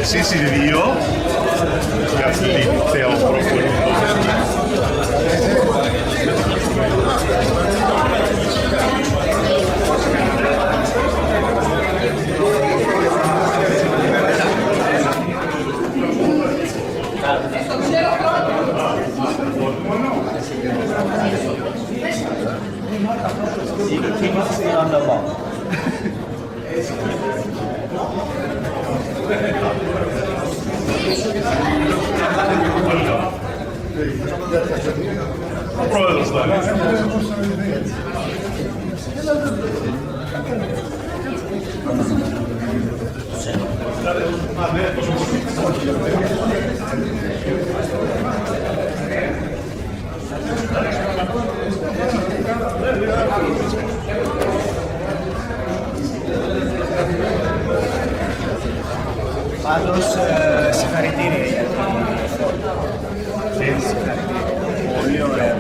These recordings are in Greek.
Εσείς οι δύο καθλήπτε ο προπονητής. Ο πρόεδρος θα είναι. Πάντως, συγχαρητήρια για πολύ ωραία.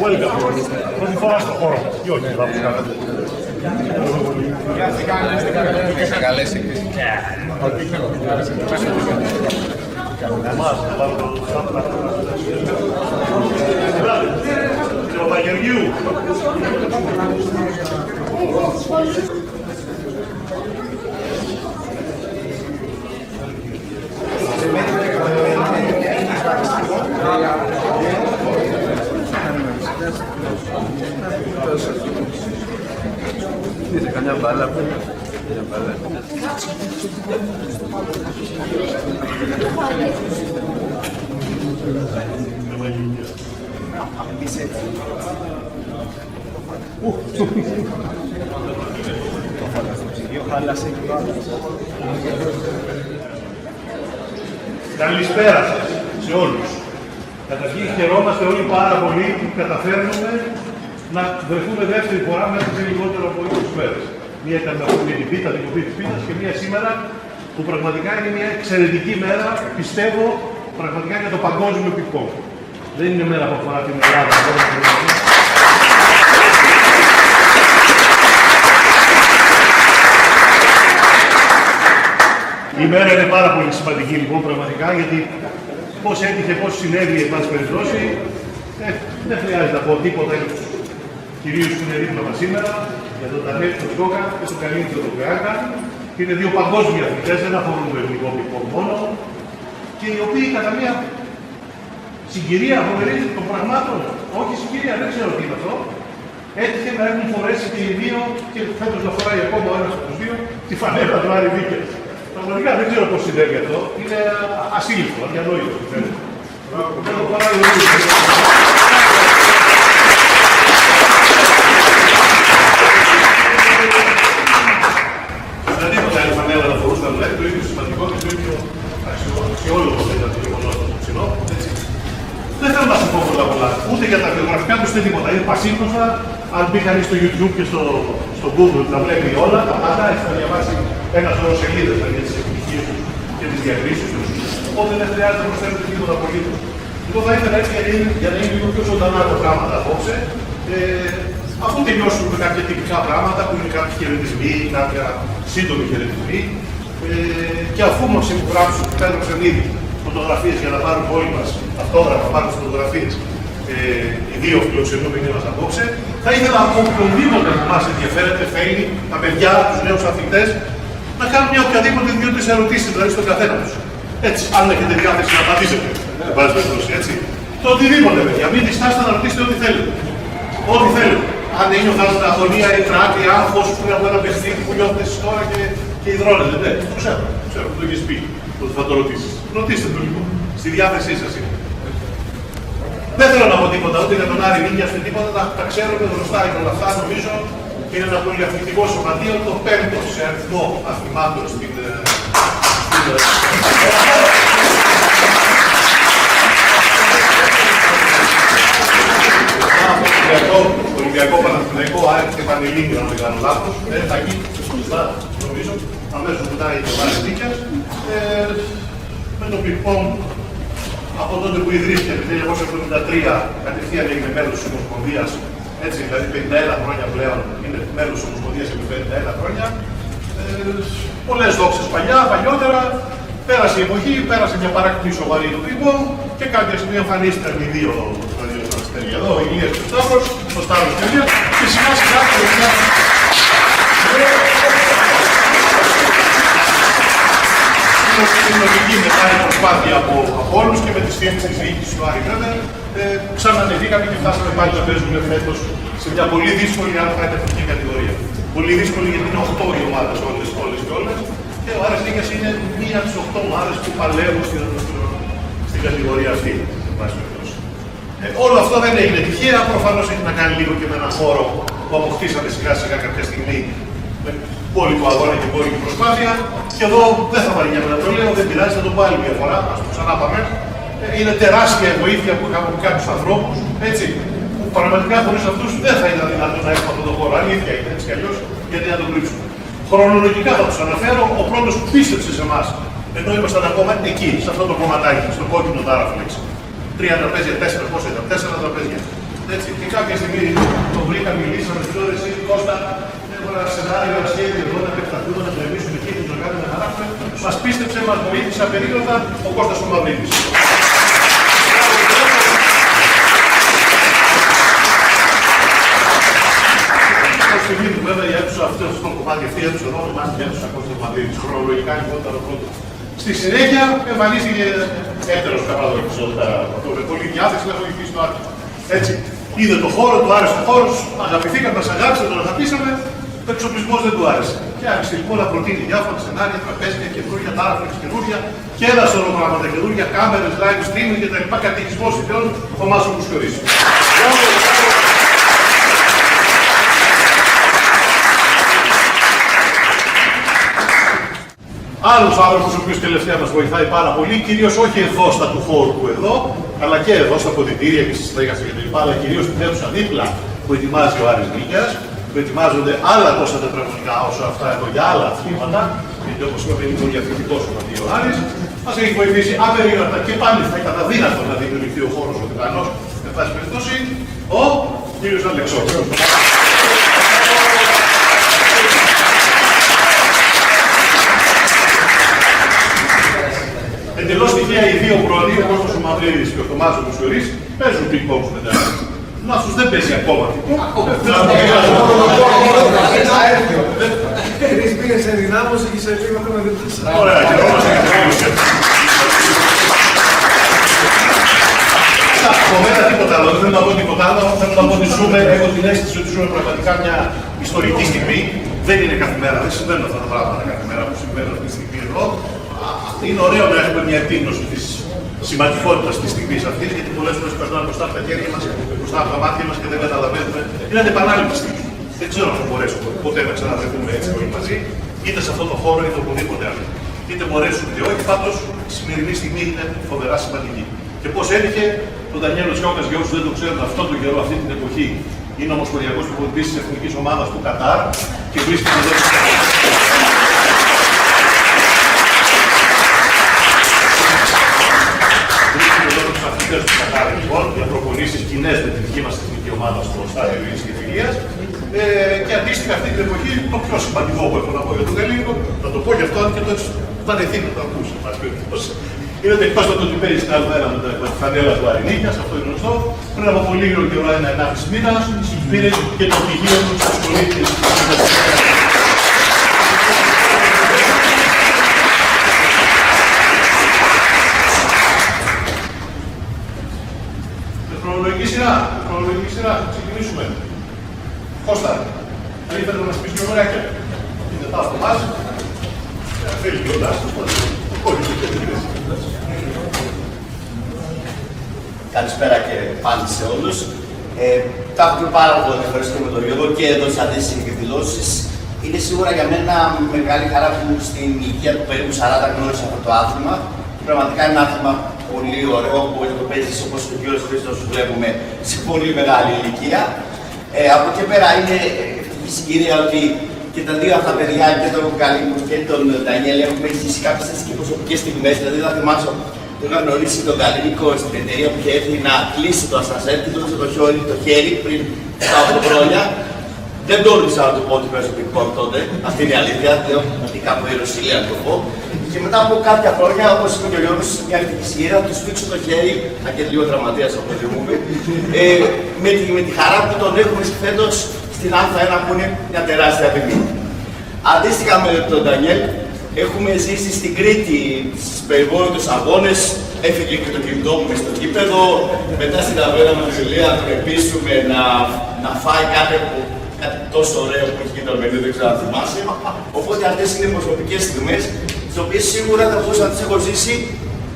Welcome. Πρώτη φορά στον χώρο. Τι όχι, θα τους κάνετε. Είσαι καλές εκεί. Εμάς, θα πάρω το σάπλα. Κύριε Παπαγεωργίου. Είσαι καμιά μπάλα που είναι μπάλα. Καλησπέρα σας σε όλους. Καταρχήν χαιρόμαστε όλοι πάρα πολύ που καταφέρνουμε να βρεθούμε δεύτερη φορά μέσα σε λιγότερο από 20 μέρες. Μία ήταν με την πίτα, την κοπή της πίτας και μία σήμερα που πραγματικά είναι μια εξαιρετική μέρα, πιστεύω, πραγματικά για το παγκόσμιο πικ-πονγκ. Δεν είναι μέρα που αφορά την Ελλάδα. Η μέρα είναι πάρα πολύ σημαντική λοιπόν πραγματικά, γιατί πώς έτυχε, πώς συνέβη εν πάση περιπτώσει, δεν χρειάζεται να πω τίποτα για τους κυρίους που είναι δίπλα μας σήμερα, για τον Τανέλη τον Σκόκα και τον Καλίνη τον Κρεάκα, που είναι δύο παγκόσμιοι αθλητές, δεν αφορούν το ελληνικό πικ-πονγκ μόνο, και οι οποίοι κατά μια συγκυρία φοβερή των πραγμάτων, όχι συγκυρία, δεν ξέρω τι είναι αυτό, έτυχε να έχουν φορέσει και οι δύο, και φέτος να φοράει ακόμα ο ένας από τους δύο, τη φανέλα του Άρη Βίκερ. Πραγματικά δεν ξέρω πώς συνέβη αυτό, είναι ασύλληπτο, αδιανόητο. Δεν το φοράει ο ίδιος. Δηλαδή το άλλη φανέλα να φορούσαν να βλέπει το ίδιο σημαντικό και το ίδιο αξιόλογο ήταν το γεγονός του ψηλό. Δεν θέλω να σου πω πολλά, ούτε για τα βιογραφικά του ούτε τίποτα. Είναι πασίγνωστα. Αν μπει κανείς στο YouTube και στο Google να βλέπει όλα, τα πάντα, έχει να διαβάσει ένα σωρό σελίδες για τις επιτυχίες τους και τις διακρίσεις τους. Οπότε δεν χρειάζεται να προσθέτει τίποτα απολύτως. Εγώ θα ήθελα έτσι για να είναι λίγο πιο ζωντανά τα πράγματα απόψε. Αφού τελειώσουμε με κάποια τυπικά πράγματα που είναι κάποιοι χαιρετισμοί, κάποια σύντομοι χαιρετισμοί, και αφού μας υπογράψουν και πέτρεψαν ήδη φωτογραφίες για να πάρουμε όλοι μας αυτόγραφα, πάρουμε φωτογραφίες οι δύο φιλοξενούμενοι μας απόψε. Θα ήθελα από οποιονδήποτε που μας ενδιαφέρεται, θέλει, τα παιδιά, τους νέους αθλητές, να κάνουν μια οποιαδήποτε δύο-τρεις ερωτήσεις, δηλαδή στον καθένα τους. Έτσι, αν έχετε διάθεση να απαντήσετε. Δεν πάση περιπτώσει, έτσι. Το οτιδήποτε, παιδιά. Μην διστάσετε να ρωτήσετε ό,τι θέλετε. Ό,τι θέλετε. Αν ένιωθαν αγωνία ή τράτη, άγχος πριν από ένα παιχνίδι που νιώθετε εσείς τώρα και υδρώνετε. Ναι, το ξέρω, που το έχεις πει, ότι θα το ρωτήσεις. Ρωτήστε το λοιπόν. Στη διάθεσή σας είναι. Δεν θέλω να πω τίποτα, ούτε για τον Άρη Μίγια, ούτε τίποτα, τα ξέρουμε γνωστά και όλα αυτά. Νομίζω είναι ένα πολυαθλητικό σωματείο, το 5ο σε αριθμό αθλημάτων στην. Ολυμπιακό, Παναθηναϊκό, ΑΕΚ και Πανελλήνιο, αν δεν κάνω λάθος. Θα γίνει σωστά, νομίζω, αμέσως μετά η Άρης Νίκιας. Με το πινκ-πονγκ, από τότε που ιδρύθηκε το 1973, κατευθείαν έγινε μέλος της Ομοσπονδίας. Έτσι, δηλαδή 51 χρόνια πλέον είναι μέλος της Ομοσπονδίας επί 51 χρόνια. Πολλές δόξες παλιότερα. Πέρασε η εποχή, πέρασε μια παράκτηση σοβαρή του πινκ-πονγκ και κάποια στιγμή εμφανίστηκαν οι δύο αστέρια εδώ, ο Ηλίας και ο Σταύρος και ο Ηλίας, και σιγά σιγά συνολική μετά η προσπάθεια από όλους και με τη στήριξη της διοίκησης του Άρη βέβαια, ξανανεβήκαμε και φτάσαμε πάλι να παίζουμε φέτος σε μια πολύ δύσκολη αν θα εθνική κατηγορία. Πολύ δύσκολη γιατί είναι 8 οι ομάδες όλες και όλες. Και ο Άρης Νίκιας είναι μία από τις 8 ομάδες που παλεύουν στην κατηγορία αυτή. Όλο αυτό δεν έγινε τυχαία, προφανώς έχει να κάνει λίγο και με έναν χώρο που αποκτήσαμε σιγά σιγά κάποια στιγμή με πόλικο αγώνα και πόλικη προσπάθεια. Και εδώ δεν θα βαριέμαι να το λέω, δεν πειράζει, θα το πω άλλη μια φορά, ας το ξανά πάμε. Είναι τεράστια βοήθεια που είχαμε από κάποιους ανθρώπους, έτσι, που πραγματικά χωρίς αυτούς δεν θα ήταν δυνατόν να έχουμε αυτό το χώρο. Αλήθεια είναι έτσι κι αλλιώς, γιατί να το κρύψουμε. Χρονολογικά θα τους αναφέρω, ο πρώτος που πίστεψε σε εμάς, ενώ ήμασταν ακόμα εκεί, σε αυτό το κομματάκι, στο κόκκινο τάραφλεξ. 3 τραπέζια, 4, πόσο ήταν, 4 τραπέζια. Έτσι, και κάποια στιγμή το βρήκα, μιλήσαμε, του λέω εσύ Κώστα, έχω ένα σενάριο, ένα σχέδιο εδώ να επεκταθούμε, να το εμείς εκεί, να το κάνουμε να γράφουμε. Μας πίστεψε, μας βοήθησε απερίοδα ο Κώστας ο Μαυρίδης. Στιγμή του βέβαια η αίθουσα αυτό το κομμάτι, αυτή η αίθουσα εδώ ονομάζεται η αίθουσα Κώστα Μαυρίδης. Χρονολογικά λιγότερο πρώτο. Στη συνέχεια εμφανίστηκε έτερος Καπαδόκης, με πολλή διάθεση να βοηθήσει το άτομο. Έτσι, είδε το χώρο, του άρεσε ο χώρος, αγαπηθήκαμε, μας αγάπησε, τον αγαπήσαμε, ο εξοπλισμός δεν του άρεσε. Και άρχισε λοιπόν να προτείνει διάφορα σενάρια, τραπέζια, καινούργια, τάραφλεξ καινούργια και ένα σωρό πράγματα καινούργια, κάμερες, live streaming κτλ. Κατοικισμός ιδεών, ο Μάσο Μουσκορής. Άλλος άνθρωπος ο οποίος τελευταία μας βοηθάει πάρα πολύ, κυρίως όχι εδώ στα του χώρου του εδώ, αλλά και εδώ στα ποδητήρια και στη στέγαση κτλ. Αλλά κυρίως στην αίθουσα δίπλα που ετοιμάζει ο Άρης Νίκιας, που ετοιμάζονται άλλα τόσα τετραγωνικά όσο αυτά εδώ για άλλα αθλήματα, γιατί όπως είπαμε είναι πολύ αθλητικό σωματείο ο Άρης, μας έχει βοηθήσει απερίορατα και πάλι θα ήταν αδύνατο να δημιουργηθεί ο χώρος ο διπλανός, με πάση περιπτώσει, ο κ. Αλεξόπουλος. Εντελώς τυχαία οι δύο πρώτοι, ο Κώστας ο Μαυρίδης και ο Θωμάς ο Μουσκορής, παίζουν πινκ-πονγκ μετά. Να αυτούς δεν παίζει ακόμα. Εμείς πήγε σε δυνάμωση και σε λίγο ακόμα δεν τους. Ωραία, και όμως έχει τελείωσε. Από μένα τίποτα άλλο, δεν θέλω να πω τίποτα άλλο. Θέλω να πω ότι ζούμε, έχω την αίσθηση ότι ζούμε πραγματικά μια ιστορική στιγμή. Δεν είναι κάθε μέρα, δεν συμβαίνουν αυτά τα πράγματα κάθε μέρα που συμβαίνουν αυτή τη στιγμή εδώ. Είναι ωραίο να έχουμε μια επίγνωση της σημαντικότητας της στιγμής αυτής, γιατί πολλές φορές περνάμε μπροστά από τα χέρια μας, μπροστά από τα μάτια μας και δεν καταλαβαίνουμε. Είναι ανεπανάληπτη στιγμή. Δεν ξέρω αν θα μπορέσουμε ποτέ να ξαναβρεθούμε έτσι όλοι μαζί, είτε σε αυτό το χώρο είτε οπουδήποτε άλλο. Είτε μπορέσουμε είτε όχι, πάντως η σημερινή στιγμή είναι φοβερά σημαντική. Και πώς έτυχε τον Ντανιέλο Τσιόκας, για όσους δεν το ξέρουν, αυτόν τον καιρό, αυτή την εποχή, είναι ομοσπονδιακός προπονητής της εθνικής ομάδας του Κατάρ και βρίσκεται εδώ στην του Κατάρ, λοιπόν, για προπονήσεις κοινές με την δική μας εθνική ομάδα στο στάδιο Ειρήνης και Φιλίας. Και αντίστοιχα αυτή την εποχή το πιο σημαντικό που έχω να πω για τον Ελλήνικο, θα το πω γι' αυτό, αν και το βαρεθεί να το ακούσει. Είναι ότι εκτός από το ότι παίρνεις την άλλη μέρα με τα φανέλα του Αρινίκιας, αυτό είναι γνωστό, πριν από πολύ λίγο καιρό, 1,5 μήνα, πήρε και το πτυχίο του στους πολίτες. Χρονολογική σειρά, ξεκινήσουμε. Κώστα, θέλετε να μας πεις δύο ωράκια. Και μετά από εμάς, θέλει και ο Λάστος, όλοι οι κέντρες. Καλησπέρα και πάλι σε όλους. Τα έχουμε πάρα πολύ ευχαριστώ με τον Γιώργο και εδώ τις αντίστοιχες εκδηλώσεις. Είναι σίγουρα για μένα μεγάλη χαρά που στην ηλικία του περίπου 40 γνώρισα αυτό το άθλημα. Πραγματικά είναι ένα άθλημα πολύ ωραίο που το παίζεις όπως ο κύριος Χρήστος βλέπουμε σε πολύ μεγάλη ηλικία. Από εκεί πέρα είναι ευτυχή συγκυρία ότι και τα δύο αυτά παιδιά, και τον Καλύμου και τον Ντανιέλ, έχουμε ζήσει κάποιες και προσωπικές στιγμές. Δηλαδή, θα θυμάσαι που είχα γνωρίσει τον Καλύμικο στην εταιρεία που είχε έρθει να κλείσει το ασανσέρ και του έδωσε το χέρι πριν 7 χρόνια. Δεν τόλμησα να του πω ότι προσωπικό τότε. Αυτή είναι η αλήθεια. Λέω ότι κάπου η Ρωσίλια να το πω. Και μετά από κάποια χρόνια, όπως είπε και ο Γιώργος, μια ευτυχή συγκυρία, του σφίξω το χέρι, αν και λίγο τραυματίας από το μου με τη χαρά που τον έχουμε φέτος στην Α1 που είναι μια τεράστια τιμή. Αντίστοιχα με τον Ντανιέλ, έχουμε ζήσει στην Κρήτη στις περιβόητους αγώνες. Έφυγε και το κινητό μου στο γήπεδο. Μετά στην ταβέρνα με τη Ζηλία να τον επίσουμε να φάει κάτι τόσο ωραίο που έχει γίνει το μενού, δεν ξέρω αν θυμάσαι. Οπότε αυτές είναι προσωπικές στιγμές, τις οποίες σίγουρα θα μπορούσα να τις έχω ζήσει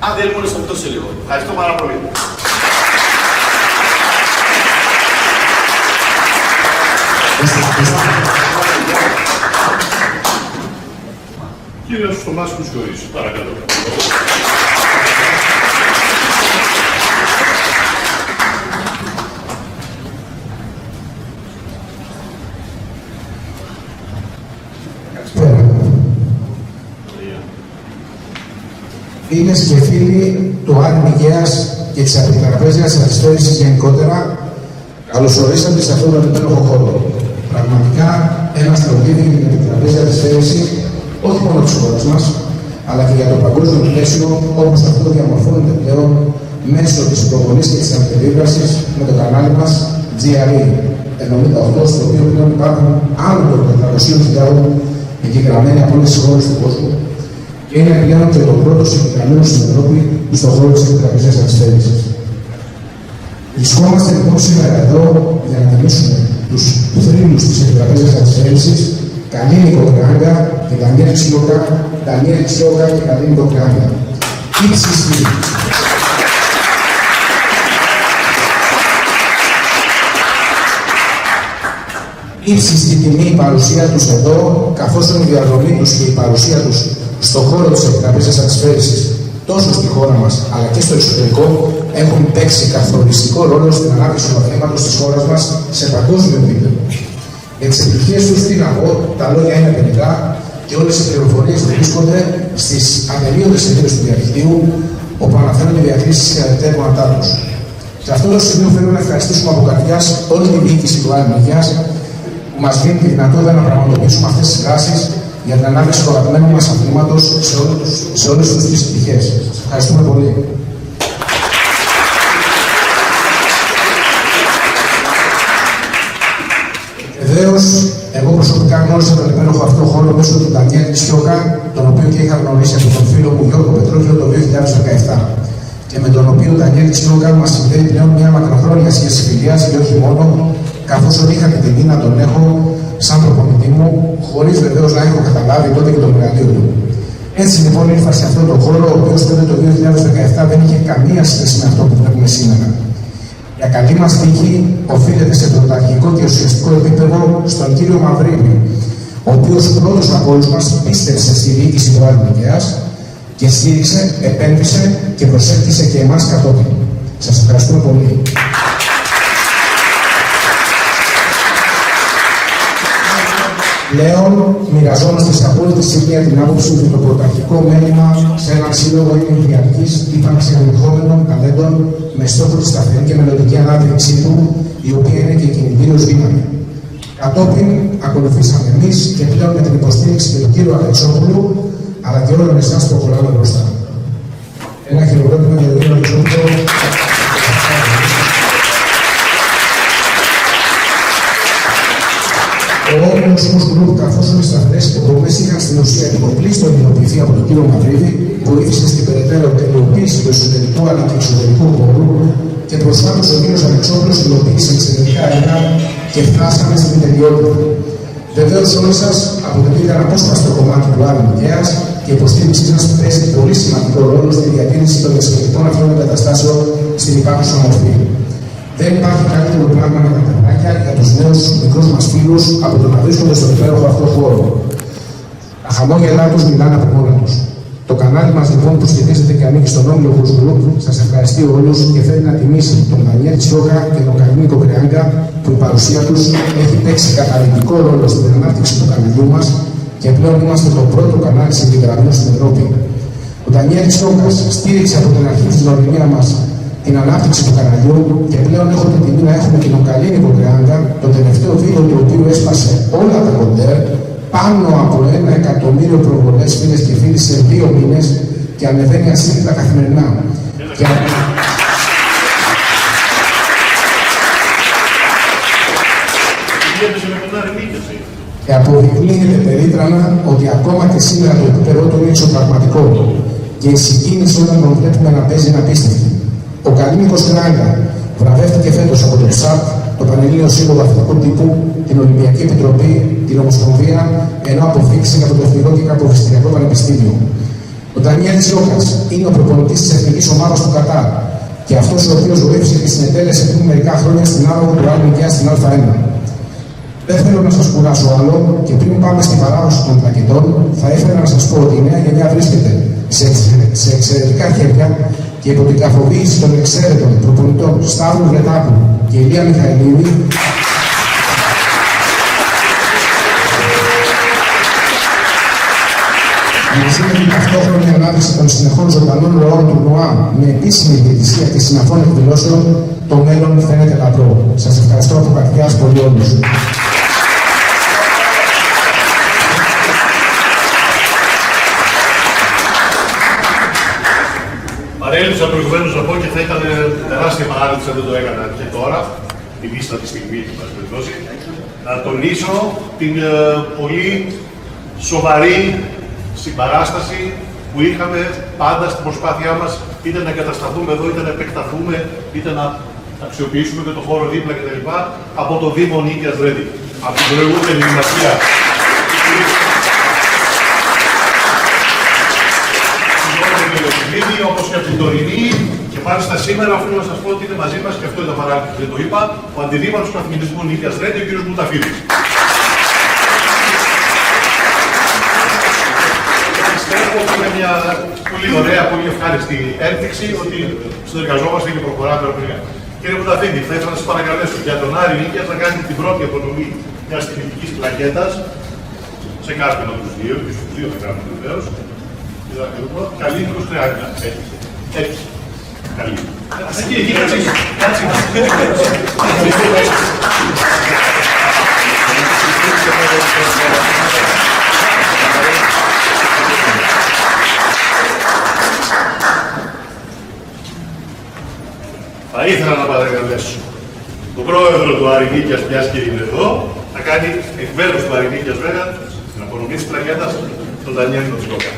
αν δεν ήμουν σε αυτό σε λίγο. Ευχαριστώ πάρα πολύ. Κύριος Θωμάς Κουσκοής, παρακαλώ. Φίλες και φίλοι του Άρη Μικαίας και της Αντιτραπέζιας Αριστέρησης γενικότερα, καλωσορίσατε σε αυτόν τον υπέροχο χώρο. Πραγματικά ένα τραγούδι για την Αντιτραπέζια Αριστέρηση, όχι μόνο της χώρας μας, αλλά και για το παγκόσμιο πλαίσιο, όπως αυτό διαμορφώνεται πλέον μέσω της υποβολής και της αντιπερίβρασης με το κανάλι μας GRE 98, στο οποίο πλέον υπάρχουν άνω των 400.000 εγγεγραμμένοι από όλες τις χώρες του κόσμου. Και είναι πλέον και το πρώτο συγκεκριμένο στην Ευρώπη στον χώρο της Αντιτραπέζιας Αριστέρησης. Βρισκόμαστε λοιπόν σήμερα εδώ για να τιμήσουμε τους θρύλους της Αντιτραπέζιας Αριστέρησης, Καλίνικο Κράγκα και Ντανιέλ Τσιόκα και Καλίνικο Κράγκα. Ύψιστη τιμή η παρουσία τους εδώ, καθώς η διαδρομή τους και η παρουσία τους στον χώρο της Αντιτραπέζιας Αριστέρησης, τόσο στη χώρα μας αλλά και στο εξωτερικό, έχουν παίξει καθοριστικό ρόλο στην ανάπτυξη του αθλήματος της χώρας μας σε παγκόσμιο επίπεδο. Για τις επιτυχίες τους, τι να πω, τα λόγια είναι πενικά και όλες οι πληροφορίες βρίσκονται στις ανελείωτες σελίδες του διαδικτύου, όπου αναφέρονται οι διακρίσεις και τα τέκνατά τους. Σε αυτό το σημείο θέλω να ευχαριστήσουμε από καρδιάς όλη τη διοίκηση του Άρη Μικαίας που μας δίνει τη δυνατότητα να πραγματοποιήσουμε αυτές τις δράσεις για την ανάπτυξη του αγαπημένου μας αθλήματος σε όλες τις πτυχές. Σας ευχαριστούμε πολύ. Βεβαίως, εγώ προσωπικά γνώρισα τον υπέροχο αυτό χώρο μέσω του Ντανιέλ Τσιόκα, τον οποίο και είχα γνωρίσει από τον φίλο μου Γιώργο Πετρόκιο το 2017. Και με τον οποίο ο Ντανιέλ Τσιόκα μας συνδέει πλέον μια μακροχρόνια σχέση φιλίας και όχι μόνο, καθώς είχα την τιμή να τον έχω σαν προπονητή μου, χωρίς βεβαίως να έχω καταλάβει τότε και το μεγαλείο του. Έτσι λοιπόν ήρθα σε αυτόν τον χώρο, ο οποίος τότε το 2017 δεν είχε καμία σχέση με αυτό που βλέπουμε σήμερα. Για καλή μας τύχη οφείλεται σε πρωταρχικό και ουσιαστικό επίπεδο στον κύριο Μαυρίδη, ο οποίος πρώτος από όλους μας πίστεψε στη διοίκηση του Άρη Μικαίας και στήριξε, επένδυσε και προσέλκυσε και εμάς κατόπιν. Σας ευχαριστούμε πολύ. Πλέον, μοιραζόμαστε σε απόλυτη σημεία την άποψη ότι το πρωταρχικό μέλημα σε έναν σύλλογο είναι η διαρκής ύπαρξη ενδεχόμενων ταλέντων με στόχο τη σταθερή και μελλοντική ανάπτυξή του, η οποία είναι και κινητήριος δύναμη. Κατόπιν, ακολουθήσαμε εμείς και πλέον με την υποστήριξη του κ. Αλεξόπουλου, αλλά και όλων εσάς που προχωράμε μπροστά. Ένα χειροκρότημα για τον κύριο Αλεξόπουλο. Ο όμιλος όμως του Γκρουπ, καθώς όλες τις αυτές υποδομές είχαν στην ουσία υποπλήστον υλοποιηθεί από τον κύριο Μαυρίδη, βοήθησε στην περαιτέρω τελειοποίηση του εσωτερικού αλλά και εξωτερικού χώρου και προσφάτως ο κύριος Αλεξόπουλος υλοποίησε εξαιρετικά έργα και φτάσαμε στην τελειότητα. Βεβαίως όλοι σας αποτελείτε ένα απόσπαστο κομμάτι του Άρη Μικαίας και η υποστήριξή σας παίζει πολύ σημαντικό ρόλο στη διατήρηση των εξαιρετικών αυτών εγκαταστάσεων στην υπάρχουσα μορφή. Δεν υπάρχει καλύτερο πράγμα με τα παιδάκια για τους νέους μικρούς μας φίλους από το να βρίσκονται στον υπέροχο αυτό χώρο. Τα χαμόγελά τους μιλάνε από μόνα τους. Το κανάλι μας λοιπόν που σχετίζεται και ανήκει στον όμιλο Group Group σας ευχαριστεί όλους και θέλει να τιμήσει τον Δανιέλ Τσιόκα και τον Καλίνικο Κρεάγκα που η παρουσία τους έχει παίξει καταλυτικό ρόλο στην ανάπτυξη του καναλιού μας και πλέον είμαστε το πρώτο κανάλι συγκεντρωμένο στην Ευρώπη. Ο Δανιέλ Τσιόκας στήριξε από την αρχή στην ορεινία μας την ανάπτυξη του καναλιού και πλέον έχω την τιμή να έχουμε και τον Καλίνικο Κρεάγκα, το τελευταίο βίντεο του οποίου έσπασε όλα τα κοντέρ, πάνω από 1 εκατομμύριο προβολές φίλες και φίλοι σε 2 μήνες και ανεβαίνει ασύλληπτα καθημερινά. Και αποδεικνύεται περίτρανα ότι ακόμα και σήμερα το επίπεδο του είναι εξωπραγματικό και η συγκίνηση όταν τον βλέπουμε να παίζει είναι απίστευτη. Ο Καλίνικος Κρεάγκα βραβεύτηκε φέτος από το ΨΑΠ, το Πανελλήνιο Σύλλογο Αθλητικού Τύπου, την Ολυμπιακή Επιτροπή, την Ομοσπονδία, ενώ αποφύγησε από το Εθνικό και Καποδιστριακό Πανεπιστήμιο. Ο Δανιέλ Τσιόκας είναι ο προπονητής της εθνικής ομάδας του Κατάρ και αυτός ο οποίος βοήθησε και συνετέλεσε πριν μερικά χρόνια στην άλογο του Άρη Μικαίας στην Α1. Δεν θέλω να σας κουράσω άλλο και πριν πάμε στην παράδοση των πλακετών, θα ήθελα να σας πω ότι η νέα γενιά βρίσκεται σε εξαιρετικά χέρια και υπό την καθοδήγηση των εξαίρετων προπονητών Σταύρου Βρετάκου και Ηλία Μιχαηλίδη, μαζί με την ταυτόχρονη ανάδειξη των συνεχών ζωντανών ροών του ΝΟΑ με επίσημη διαιτησία και συναφών εκδηλώσεων, το μέλλον φαίνεται λαμπρό. Σας ευχαριστώ από καρδιάς πολύ όλους. Παρέλειψα προηγουμένως να πω και θα ήταν τεράστια παράδειξη αν δεν το έκανα και τώρα, την ίστα τη στιγμή, να τονίσω την πολύ σοβαρή συμπαράσταση που είχαμε πάντα στην προσπάθειά μας είτε να εγκατασταθούμε εδώ, είτε να επεκταθούμε, είτε να αξιοποιήσουμε και το χώρο δίπλα κτλ. Από το Δήμο Νίκαιας Ρέντι. Από την προηγούμενη δημασία. Όπως και από την τωρινή, και μάλιστα σήμερα οφείλω να σας πω ότι είναι μαζί μας, και αυτό ήταν παράδειγμα, δεν το είπα, ο αντιδήμαρχος του Καθημερινισμού Νίκαιας Ρέντι, ο κ. Μουταφίδης. Πιστεύω ότι είναι μια πολύ ωραία, πολύ ευχάριστη ένδειξη ότι συνεργαζόμαστε και προχωράμε ωραία. Κύριε Μουταφίδη, θα ήθελα να σας παρακαλέσω για τον Άρη Νίκαιας να κάνετε την πρώτη απονομή μιας τιμητικής πλακέτας σε κάποιον από τους δύο, και στους δύο θα κάνουμε βεβαίως. Καλίνικος Κρεάγκα. Έτσι. Καλή. Εκεί, κάτσε. Θα ήθελα να παρακαλέσω τον πρόεδρο του Άρη Νίκαιας, μιας και είναι εδώ, να κάνει εκ μέρους του Άρη Νίκαιας βέβαια την απονομή της πλακέτας τον Δανιέλ Τσιόκα.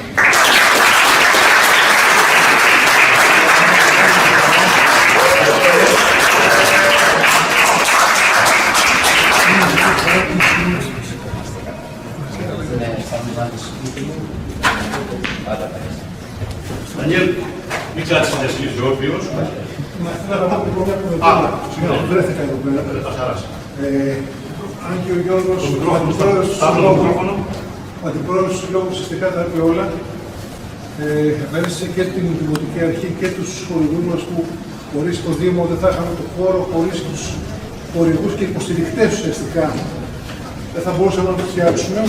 Δανιέλ, μην κάτσεις μια σκέψη όρθιος. Βρέθηκα εδώ πέρα. Αν και ο Γιώργος, ο αντιπρόεδρος του Συλλόγου ουσιαστικά τα είπε όλα, επένδυσε και την Δημοτική Αρχή και τους χορηγούς μας που χωρίς το Δήμο δεν θα είχαμε το χώρο, χωρίς τους χορηγούς και υποστηρικτές ουσιαστικά δεν θα μπορούσαμε να το φτιάξουμε.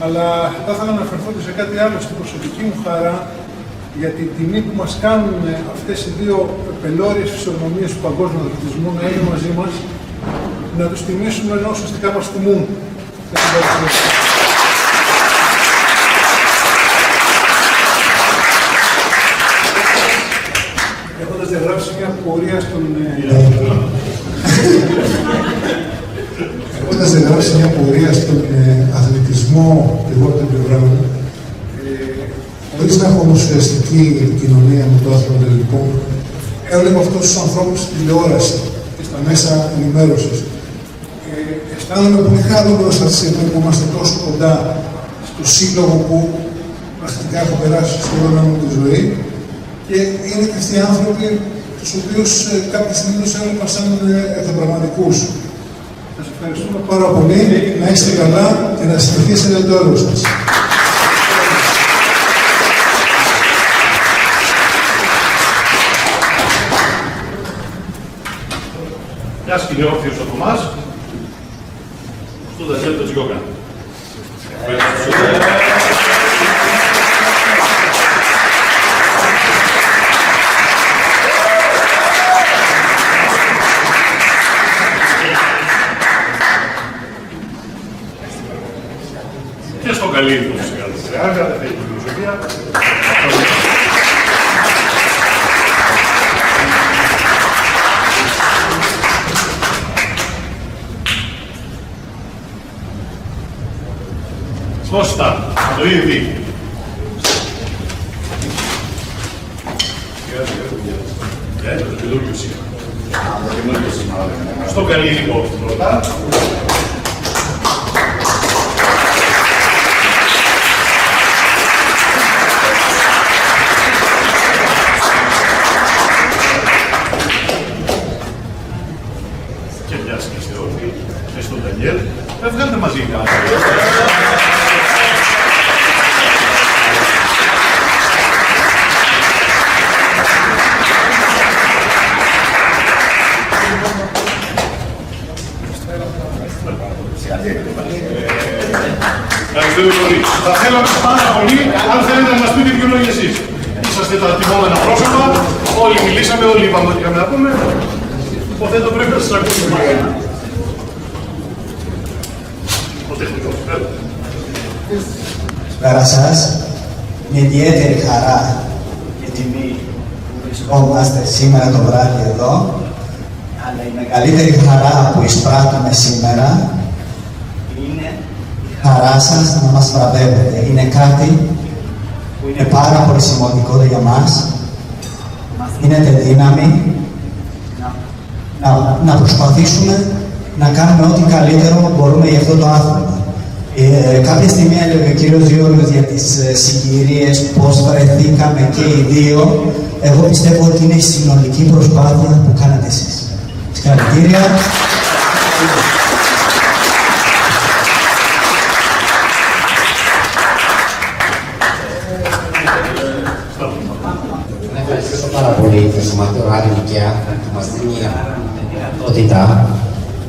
Αλλά θα ήθελα να αναφερθώ και σε κάτι άλλο στην προσωπική μου χαρά για την τιμή που μας κάνουν αυτές οι δύο πελώριες φυσιογνωμίες του παγκόσμιου αθλητισμού να είναι μαζί μας, να τους τιμήσουμε ενώ ουσιαστικά μας τιμούν. εγγράψει μια πορεία στον... Έχοντας εγγράψει μια πορεία στον αθλητισμό λιγότερων πλευρών, χωρίς να έχω όμως ουσιαστική επικοινωνία με το άθλημα των ελληνικών, έβλεπα αυτούς τους ανθρώπους στη τηλεόραση και στα μέσα ενημέρωσης. Αισθάνομαι πολύ χαρούμενο αυτή τη στιγμή που είμαστε τόσο κοντά στο σύλλογο που πρακτικά έχω περάσει στην όλη μου τη ζωή και είναι και αυτοί οι άνθρωποι τους οποίους κάποια στιγμή τους έβλεπα σαν εθνοπραγματικούς. Σας ευχαριστούμε πάρα πολύ, να είστε καλά και να συνεχίσετε το έργο σας. Μια σκηνή όρθιος από εμάς, στο Δανιέλ Τετζιόκα. Και στο Καλύβι του φυσικά της Τριάγκα, δεν έχει φιλοσοφία. Κώστα, το ίδιο. Το καινούργιο σήμα. Στο καλή λοιπόν πρώτα. Και μοιάζει και είστε όλοι, και στον Ντανιέλ. Βγάλετε μαζί κάτι. Θα θέλαμε πάρα πολύ, αν θέλετε να μας πείτε ποιο λόγια εσείς. Είσαστε τα τιμόμενα πρόσωπα, όλοι μιλήσαμε, όλοι είπαμε ό,τι είχαμε να πούμε. Οπότε το πρέπει να σας ακούσουμε. Ο τεχνικός, έλα. Καλησπέρα σας. Με ιδιαίτερη χαρά και τιμή που βρισκόμαστε σήμερα το βράδυ εδώ, αλλά η μεγαλύτερη χαρά που εισπράττουμε σήμερα είναι η χαρά σας να μας βραβεύετε. Είναι κάτι που είναι πάρα πολύ σημαντικό για μας. Μας δίνετε δύναμη να προσπαθήσουμε να κάνουμε ό,τι καλύτερο μπορούμε για αυτό το άθλημα. Κάποια στιγμή έλεγε ο κύριος Γιώργος για τις συγκυρίες, πώς βρεθήκαμε και οι δύο. Εγώ πιστεύω ότι είναι η συνολική προσπάθεια που κάνατε εσείς. Συγχαρητήρια. Να ευχαριστήσω πάρα πολύ το Σωματείο Άρη Νικαία που μας δίνει τη δυνατότητα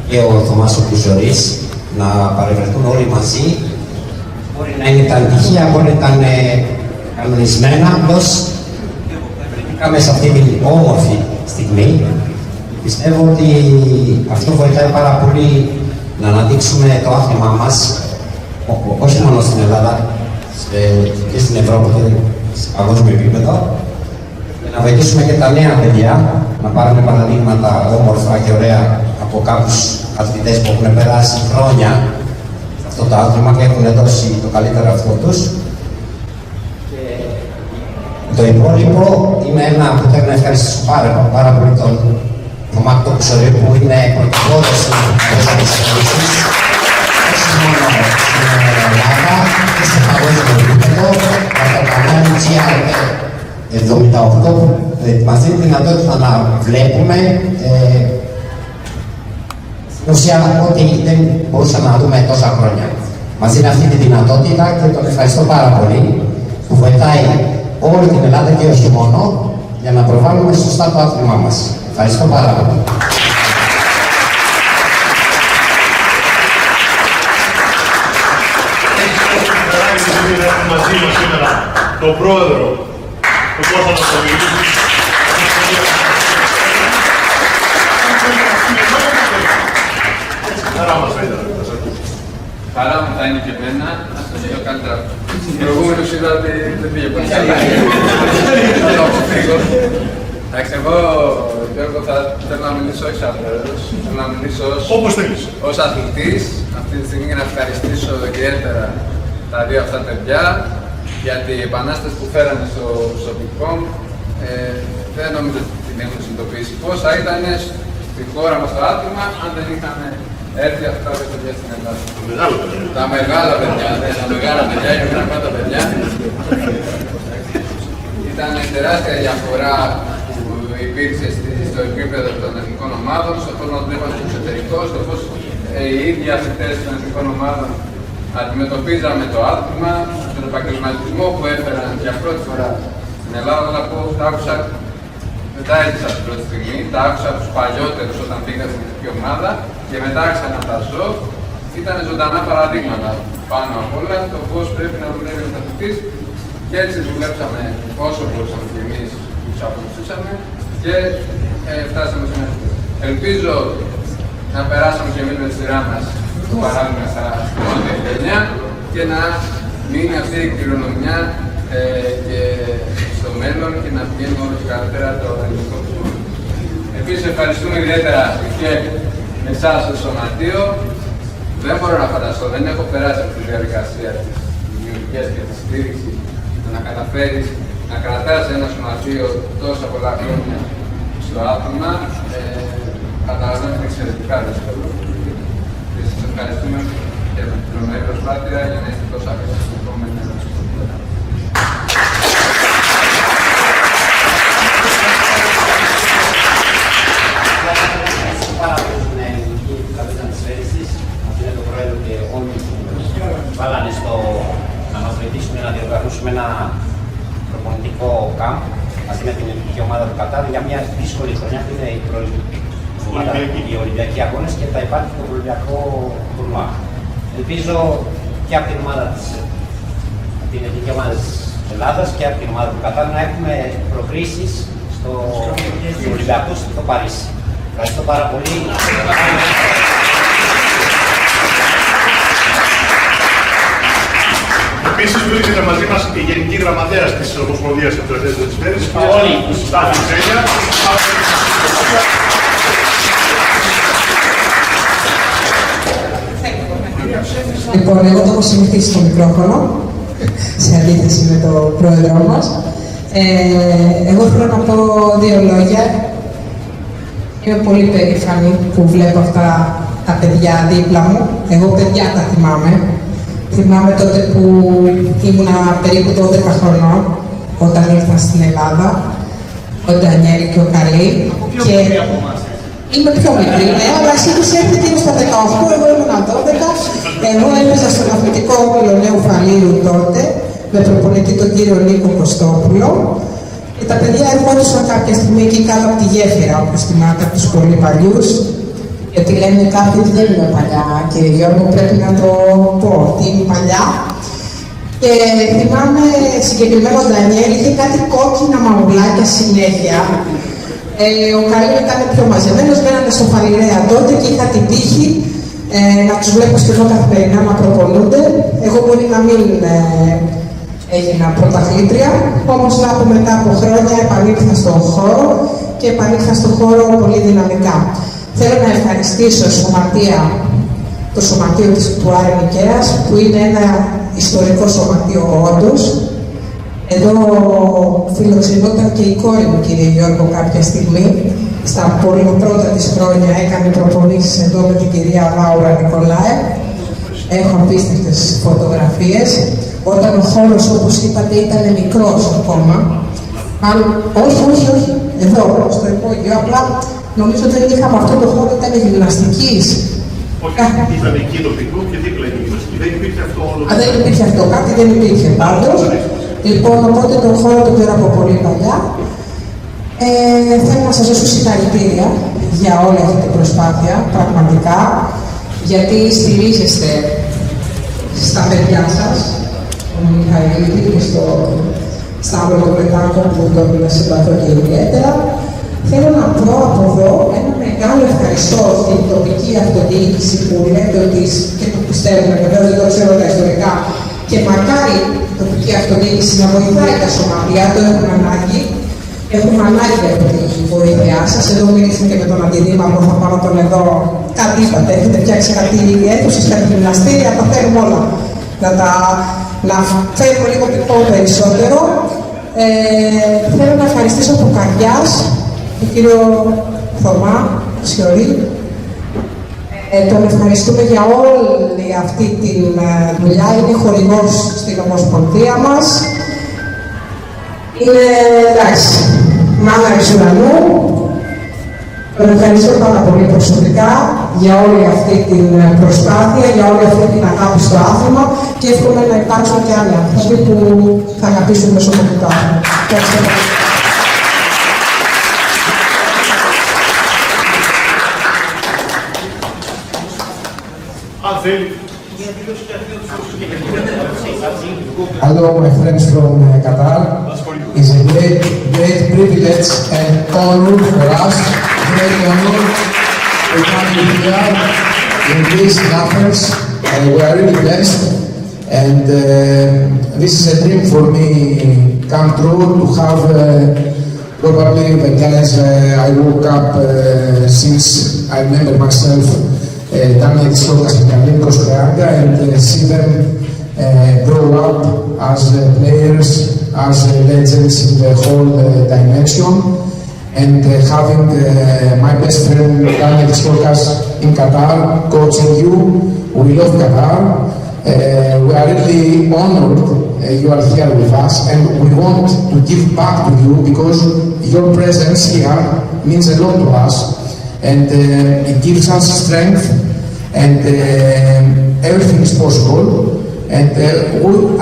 και ο Θωμάς ο Κουζωρής να παρευρεθούν όλοι μαζί. Μπορεί να είναι τα αντυχεία, μπορεί να ήταν κανονισμένα, απλώς βρεθήκαμε σε αυτή την όμορφη στιγμή. Πιστεύω ότι αυτό βοηθάει πάρα πολύ να αναδείξουμε το άθλημά μας, όχι μόνο στην Ελλάδα, και στην Ευρώπη και σε παγκόσμιο επίπεδο, και να βοηθήσουμε και τα νέα παιδιά να πάρουν παραδείγματα όμορφα και ωραία από κάποιους αθλητές που έχουν περάσει χρόνια σε αυτό το άθλημα και έχουν δώσει το καλύτερο αυτό τους. Και το υπόλοιπο είναι ένα που θέλω να ευχαριστήσω πάρα πολύ τον Μάρκο Κουζωρή που είναι πρωτοπόρος στην εξελίξης, όχι μόνο στην Ελλάδα και στο παγκόσμιο επίπεδο, αλλά το κανάλι GR78 που μας δίνει δυνατότητα να βλέπουμε στην ουσία ό,τι δεν μπορούσαμε να δούμε τόσα χρόνια. Μας δίνει αυτή τη δυνατότητα και τον ευχαριστώ πάρα πολύ που βοηθάει όλη την Ελλάδα και όχι μόνο για να προβάλλουμε σωστά το άθλημά μας. Ευχαριστώ πάρα πολύ. Μαζί μας σήμερα τον πρόεδρο του Κώστα Ναστοβιλίου. Χαρά μας θα ήταν να σας ακούσουμε. Χαρά μου θα είναι και εμένα, να το λέω καλύτερα. Προηγούμενος είδατε, δεν πήγε πολύ καλά. Εντάξει, εγώ Γιώργο θέλω να μιλήσω όχι σαν πρόεδρος, θέλω να μιλήσω Όπως θέλεις. ως αθλητής αυτή τη στιγμή για να ευχαριστήσω ιδιαίτερα τα δύο αυτά παιδιά για την επανάσταση που φέρανε στο προσωπικό. Δεν νομίζω ότι την έχουν συνειδητοποιήσει πώς θα ήταν στη χώρα μας το άθλημα αν δεν είχαν έρθει αυτά τα παιδιά στην Ελλάδα. Τα μεγάλα παιδιά, τα μεγάλα παιδιά, για μένα πάντα παιδιά. Ήταν τεράστια διαφορά που υπήρξε στο επίπεδο των εθνικών ομάδων, στο πώς μας βλέπαν στο εξωτερικό, στο πώς οι ίδιοι αθλητές των εθνικών ομάδων αντιμετωπίζαμε το άθλημα, τον επαγγελματισμό που έφεραν για πρώτη φορά στην Ελλάδα. Να πω, τα άκουσα, δεν τα έζησα την πρώτη στιγμή, τα άκουσα από τους παλιότερους όταν πήγα στην εθνική ομάδα και μετά άρχισα να τα ζω. Ήταν ζωντανά παραδείγματα πάνω απ' όλα το πώς πρέπει να δουλεύει ο αθλητής. Και έτσι δουλέψαμε όσο μπορούσαμε και εμείς που τους ακολουθούσαμε και φτάσαμε σε μέχρι. Ελπίζω να περάσαμε και εμείς με τη σειρά μας το παράδειγμα στα πρώτη γενιά και να μείνει αυτή η κληρονομιά και στο μέλλον και να πηγαίνει όλο και καλύτερα το ελληνικό κόσμο. Επίσης ευχαριστούμε ιδιαίτερα και εσάς στο σωματείο. Δεν μπορώ να φανταστώ, δεν έχω περάσει από τη διαδικασία της δημιουργίας και της στήριξης να καταφέρεις να κρατάς ένα σωματείο τόσα πολλά χρόνια στο άθλημα. Καταλαβαίνω είναι εξαιρετικά δύσκολο. Και σας ευχαριστούμε για την πληρωμένη προσπάθεια για να είστε τόσο άκρες στην επόμενη ερώτηση. Πάρα πολύ στην ελληνική τραπέζα της Φέρησης, αυτή είναι το πρόεδρο και όλοι βάλανε στο να μας βοηθήσουμε να διοργανώσουμε ένα προπονητικό κάμπ μαζί με την ελληνική ομάδα του Κατάρ για μια δύσκολη χρονιά που είναι οι Ολυμπιακοί Αγώνες και θα υπάρχει το Ολυμπιακό τουρνουά. Ελπίζω και από την ομάδα την εθνική ομάδα της Ελλάδας και από την ομάδα του Κατάρ να έχουμε προκρίσεις στους Ολυμπιακούς στο Παρίσι. Ευχαριστώ πάρα πολύ. Επίσης βρίσκεται μαζί μας η Γενική Γραμματέας της Ομοσπονδίας Ατλετές της Φέρησης, Όλοι. Στάθη Ζένια. Λοιπόν, εγώ το έχω συνηθίσει στο μικρόφωνο, σε αντίθεση με τον πρόεδρό μας. Εγώ θέλω να πω δύο λόγια. Είμαι πολύ περήφανη που βλέπω αυτά τα παιδιά δίπλα μου. Εγώ παιδιά τα θυμάμαι. Θυμάμαι τότε που ήμουνα περίπου 12 χρονών, όταν ήρθα στην Ελλάδα, ο Ντανιέλη και ο Καλή. Και είμαι πιο μικρή, ναι, αλλά εσύ είχες έρθει γύρω στα 18, εγώ ήμουνα 12. Εγώ έπαιζα στον αθλητικό όμιλο Νέου Φαλήρου τότε, με προπονητή τον κύριο Νίκο Κωστόπουλο. Και τα παιδιά ερχόντουσαν κάποια στιγμή εκεί κάτω από τη γέφυρα, όπως θυμάται από τους πολύ παλιούς. Γιατί λένε κάποιοι ότι δεν είναι παλιά, κύριε Γιώργο, πρέπει να το πω, ότι είναι παλιά. Και θυμάμαι συγκεκριμένα ο Ντανιέλ είχε κάτι κόκκινα μαουλάκια συνέχεια. Ο Καλή ήταν πιο μαζεμένος, μένανε στο Φαλιρέα τότε και είχα την τύχη να τους βλέπω σχεδόν καθημερινά να προπονούνται. Εγώ μπορεί να μην έγινα πρωταθλήτρια, όμως από μετά από χρόνια επανήλθα στον χώρο και επανήλθα στον χώρο πολύ δυναμικά. Θέλω να ευχαριστήσω το σωματείο του Άρη Νικαίας, που είναι ένα ιστορικό σωματείο όντως. Εδώ φιλοξενόταν και η κόρη μου, κύριε Γιώργο, κάποια στιγμή. Στα πολύ πρώτα της χρόνια έκανε προπονήσεις εδώ με την κυρία Λάουρα Νικολάε. Έχω απίστευτες φωτογραφίες. Όταν ο χώρος, όπως είπατε, ήταν μικρός ακόμα. Μάλλον, όχι, εδώ, στο υπόγειο. Απλά νομίζω ότι δεν είχαμε αυτό το χώρο, ήταν γυμναστικής. Όχι, ήταν εκεί τοπικό και δίπλα η γυμναστική. Δεν υπήρχε αυτό όλο. Δεν υπήρχε αυτό, κάτι δεν υπήρχε πάντως. Λοιπόν, οπότε τον χώρο τον πήρα από πολύ παλιά. Θέλω να σας δώσω συγχαρητήρια για όλη αυτή την προσπάθεια, πραγματικά, γιατί στηρίζεστε στα παιδιά σας, ο Μιχαήλ και στο Σταύρο τον Πετάκο που τον συμπαθώ και ιδιαίτερα. Θέλω να πω από εδώ ένα μεγάλο ευχαριστώ στην τοπική αυτοδιοίκηση που λέτε ότι και το πιστεύουμε, βεβαίως δεν το ξέρω τα ιστορικά, και μακάρι η τοπική αυτοδιοίκηση να βοηθάει τα σωματεία, το έχουν ανάγκη. Έχουμε ανάγκη από τη βοήθειά σας. Εδώ μιλήσατε και με τον αντιδήμαρχο, θα πάω τον εδώ. Κάτι είπατε, έχετε φτιάξει κάτι αίθουσες, κάτι γυμναστήρια, τα θέλουμε όλα. Να φέρουμε λίγο περισσότερο. Θέλω να ευχαριστήσω από καρδιάς τον κύριο Θωμά Σιωρή. Τον ευχαριστούμε για όλη αυτή τη δουλειά. Είναι χορηγός στην Ομοσπονδία μας. Είναι, εντάξει, μάνα εξ ουρανού. Τον ευχαριστώ πάρα πολύ προσωπικά για όλη αυτή την προσπάθεια, για όλη αυτή την αγάπη στο άθλημα και εύχομαι να υπάρξουν και άλλοι άνθρωποι που θα αγαπήσουν μεσοπολιτικό το άθλημα. Ευχαριστώ πολύ. Hello, my friends from Qatar. It's a great privilege and honor for us. Great honor to come here in these numbers. We are really blessed, and this is a dream for me come true to have probably the guys I woke up since I remember myself. Daniel Tsioukas and Kallinikos Kreanga, and see them grow up as players, as legends in the whole dimension, and having my best friend Daniel Tsioukas in Qatar coaching you. We love Qatar. We are really honored you are here with us, and we want to give back to you because your presence here means a lot to us. And it gives us strength, and everything is possible. And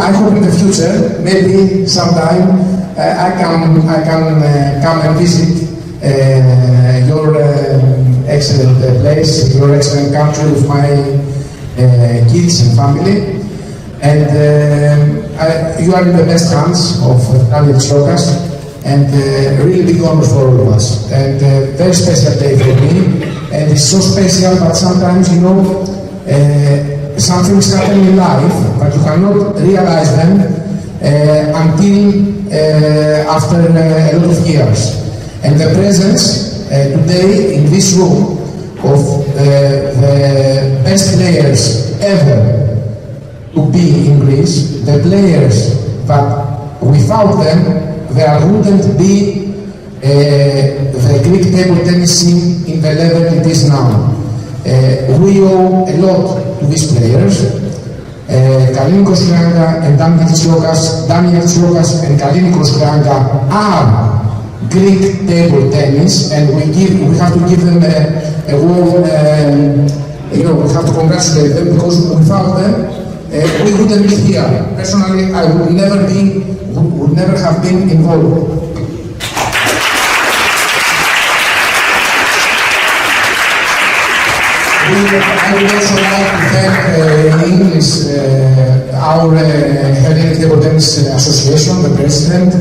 I hope in the future, maybe sometime, I can come and visit your excellent place, your excellent country with my kids and family. And you are in the best hands of Daniel Tsioukas. And really big honor for all of us, and very special day for me, and it's so special, but sometimes, you know, some things happen in life, but you cannot realize them until after a lot of years. And the presence today in this room of the best players ever to be in Greece, the players that without them there wouldn't be the Greek table tennis scene in the level it is now. We owe a lot to these players. Kallinikos Kreanga and Daniel Tsioukas and Kallinikos Kreanga are Greek table tennis, and we have to give them a warm, we have to congratulate them, because without them we wouldn't be here. Personally, I would never have been involved. I would also like to thank in English our Hellenic Table Tennis Association, the president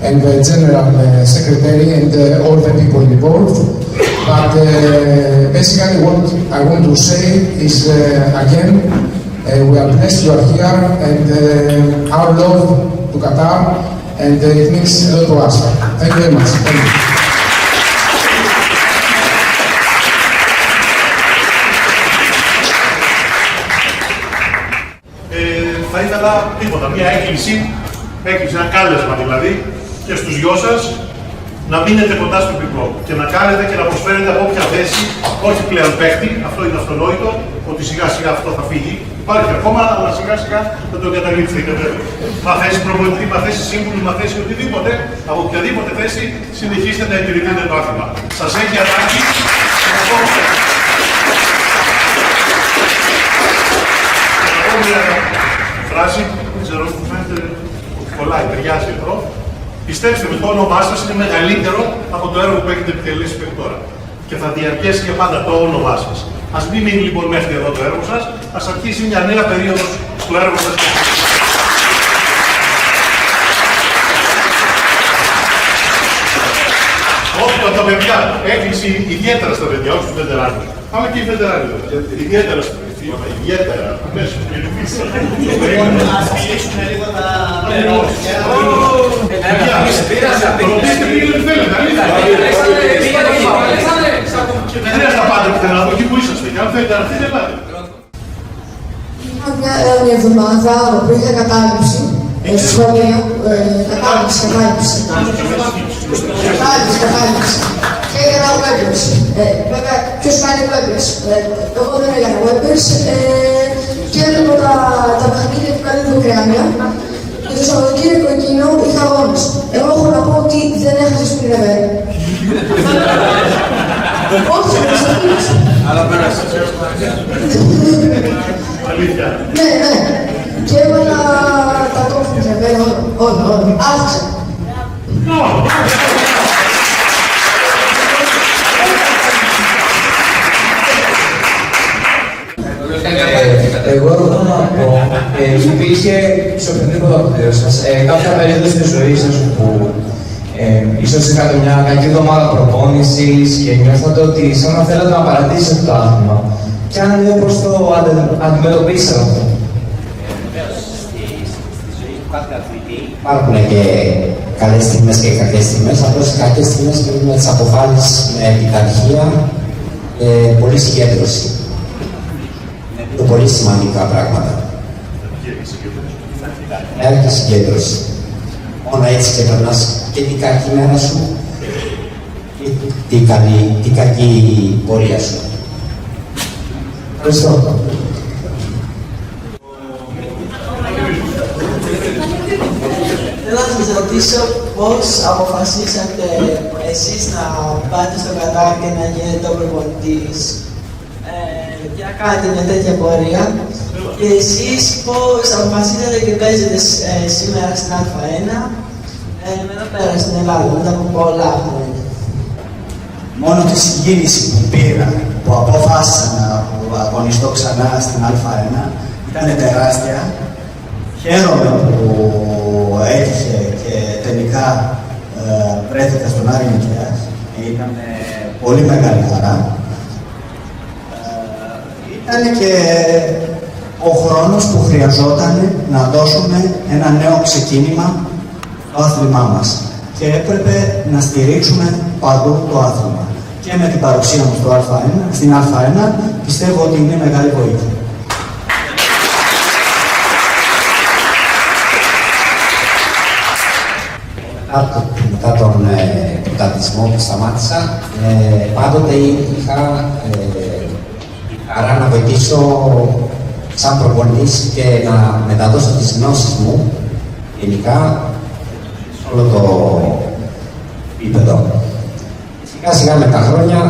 and the general secretary, and all the people involved. But basically what I want to say is again, we are blessed you are here, and our love to Qatar, and it means a lot to us. Thank you very much. Thank you. Θα ήθελα τίποτα, μια έκκληση, ένα κάλεσμα δηλαδή, και στους δυο σας να μείνετε κοντά στο πυκνό και να κάνετε και να προσφέρετε από όποια θέση, όχι πλέον παίχτη, αυτό είναι αυτονόητο, ότι σιγά σιγά αυτό θα φύγει. Υπάρχει ακόμα, αλλά σιγά σιγά θα το καταλήψετε. Μα θέση προπονητή, μα θέση σύμβουλου, μα θέση οτιδήποτε, από οποιαδήποτε θέση συνεχίστε να υπηρετείτε το άθλημα. Σας έχει ανάγκη. Φράση, δεν ξέρω, μου φαίνεται ότι κολλάει, ταιριάζει εδώ. Πιστέψτε με, το όνομά σας είναι μεγαλύτερο από το έργο που έχετε επιτελέσει μέχρι τώρα. Και θα διαρκέσει για πάντα το όνομά σας. Ας μην μείνει λοιπόν μέχρι εδώ το έργο σας, ας αρχίσει μια νέα περίοδος στο έργο σας. Όχι τα παιδιά, έκκληση ιδιαίτερα στα παιδιά, όχι στους βετεράνους. Πάμε και οι βετεράνοι εδώ. Ιδιαίτερα στα παιδιά. Ιδιαίτερα. Αμέσως. Ας μιλήσουμε λίγο τα... Ρωτήστε τι είναι θέλετε, αλήθεια. Δεν χρειάζεται να πάτε πουθενά από εκεί που είσαστε. Και αν θέλετε να έρθετε, ελάτε. Είχα μια εβδομάδα που είχα κατάληψη στο σχολείο. Κατάληψη. Και έκανα Webers. Βέβαια, ποιος κάνει Webers. Εγώ δεν έκανα Webers. Και έβλεπα τα παιχνίδια που κάνει το Κρεάνια. Και το Σαββατοκύριακο εκείνο είχα αγώνες. Εγώ έχω να πω ότι δεν έχασες πριν εμένα. Όχι, δεν σας Αλλά πέρασες. Αλήθεια. Ναι. Και έβαλα τα κόφια σε μένα, όλα. Άρχισα. Εγώ θέλω να πω, υπήρχε σε οποιοδήποτε από το σας κάποια περίοδος της ζωής σας που ίσως είχατε μια κακή εβδομάδα προπόνησης και νιώθατε ότι σαν να θέλατε να παρατήσετε το άθλημα. Και αν ναι, πώς το αντιμετωπίσατε αυτό. Υπάρχουν και καλές στιγμές και κακές στιγμές. Απλώς οι κακές στιγμές πρέπει να τις αποβάλεις με πειθαρχία και πολύ συγκέντρωση. Είναι πολύ σημαντικά πράγματα. Και συγκέντρωση. Μόνο έτσι και περνάς και την κακή μέρα σου και την κακή πορεία σου. Ευχαριστώ. Θέλω να σας ρωτήσω πώς αποφασίσατε εσείς να πάτε στο Κατάρ και να γίνετε ο προπονητής και να κάνετε μια τέτοια πορεία και εσείς πώς αποφασίσατε και παίζετε σήμερα στην Α1 εδώ πέρα στην Ελλάδα μετά από πολλά χρόνια. Μόνο τη συγκίνηση που πήρα, που αποφάσισα να αγωνιστώ ξανά στην Α1 ήταν τεράστια. Χαίρομαι που έτυχε και τελικά βρέθηκα στον Άρη Νικαίας. Ήταν πολύ μεγάλη χαρά. Ήταν και ο χρόνος που χρειαζόταν να δώσουμε ένα νέο ξεκίνημα στο άθλημά μας. Και έπρεπε να στηρίξουμε παντού το άθλημα. Και με την παρουσία μου στο στην Α1 πιστεύω ότι είναι μεγάλη βοήθεια. Μετά τον πρωταθλητισμό που σταμάτησα, πάντοτε είχα χαρά να βοηθήσω σαν προπονητής και να μεταδώσω τις γνώσεις μου γενικά σε όλο το επίπεδο. Σιγά σιγά με τα χρόνια,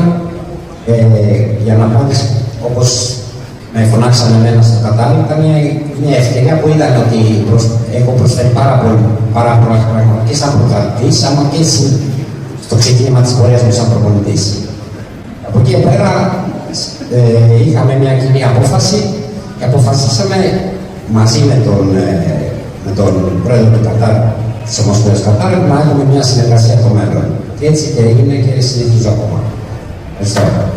για να πάρεις όπως με φωνάξαν εμένα στο Κατάρ, ήταν μια ευκαιρία που είδαν ότι έχω προσφέρει πάρα πολλά πράγματα και σαν πρωταθλητής, αλλά και στο ξεκίνημα της πορείας μου σαν προπονητής. Από εκεί πέρα είχαμε μια κοινή απόφαση και αποφασίσαμε μαζί με τον πρόεδρο του Κατάρ, της Ομοσπονδίας Κατάρ, να έχουμε μια συνεργασία το μέλλον. Και έτσι και έγινε και συνεχίζω ακόμα. Ευχαριστώ.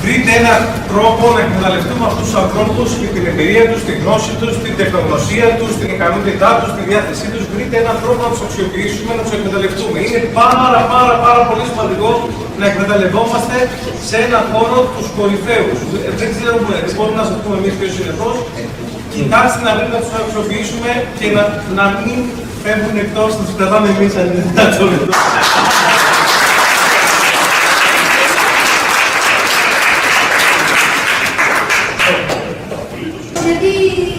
Βρείτε έναν τρόπο να εκμεταλλευτούμε αυτούς τους ανθρώπους και την εμπειρία τους, τη γνώση τους, την τεχνογνωσία τους, την ικανότητά τους, τη διάθεσή τους. Βρείτε έναν τρόπο να τους αξιοποιήσουμε, να τους εκμεταλλευτούμε. Είναι πάρα πολύ σημαντικό να εκμεταλλευόμαστε σε έναν χώρο τους κορυφαίους. Δεν ξέρουμε, δεν μπορούμε να σας πούμε εμείς ποιος είναι αυτός. Κοιτάξτε να βρείτε να τους αξιοποιήσουμε και να μην φεύγουν εκτός, να τους κρατάμε εμείς αν είναι δυνατόν. Γιατί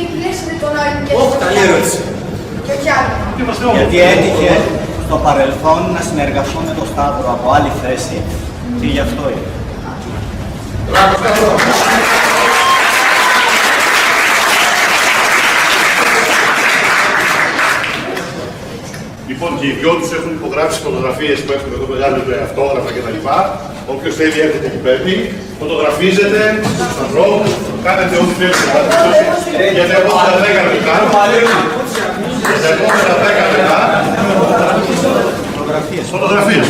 επιλέξατε τον Άρη και Όχι, καλή ερώτηση. και ποια άλλη. Γιατί έτυχε στο παρελθόν να συνεργαστώ με τον Σταύρο από άλλη θέση και γι' αυτό είναι. Λοιπόν, και οι δυο τους έχουν υπογράψει φωτογραφίες που έχουν εδώ μεγάλο αυτόγραφα κτλ. Όποιος θέλει έρχεται και παίρνει, φωτογραφίζεται, στον δρόμο, κάνετε ό,τι θέλετε. Για τα επόμενα 10 λεπτά. Για τα επόμενα 10 λεπτά. Φωτογραφίες.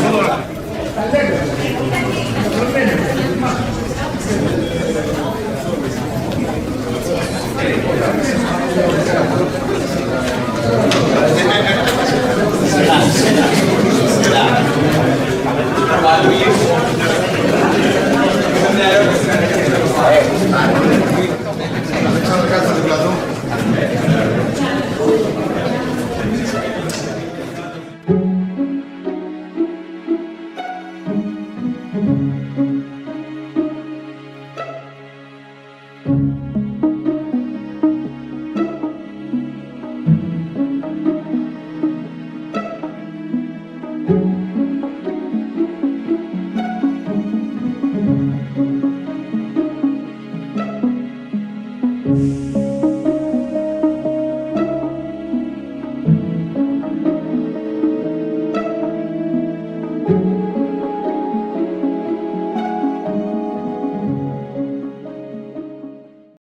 Thank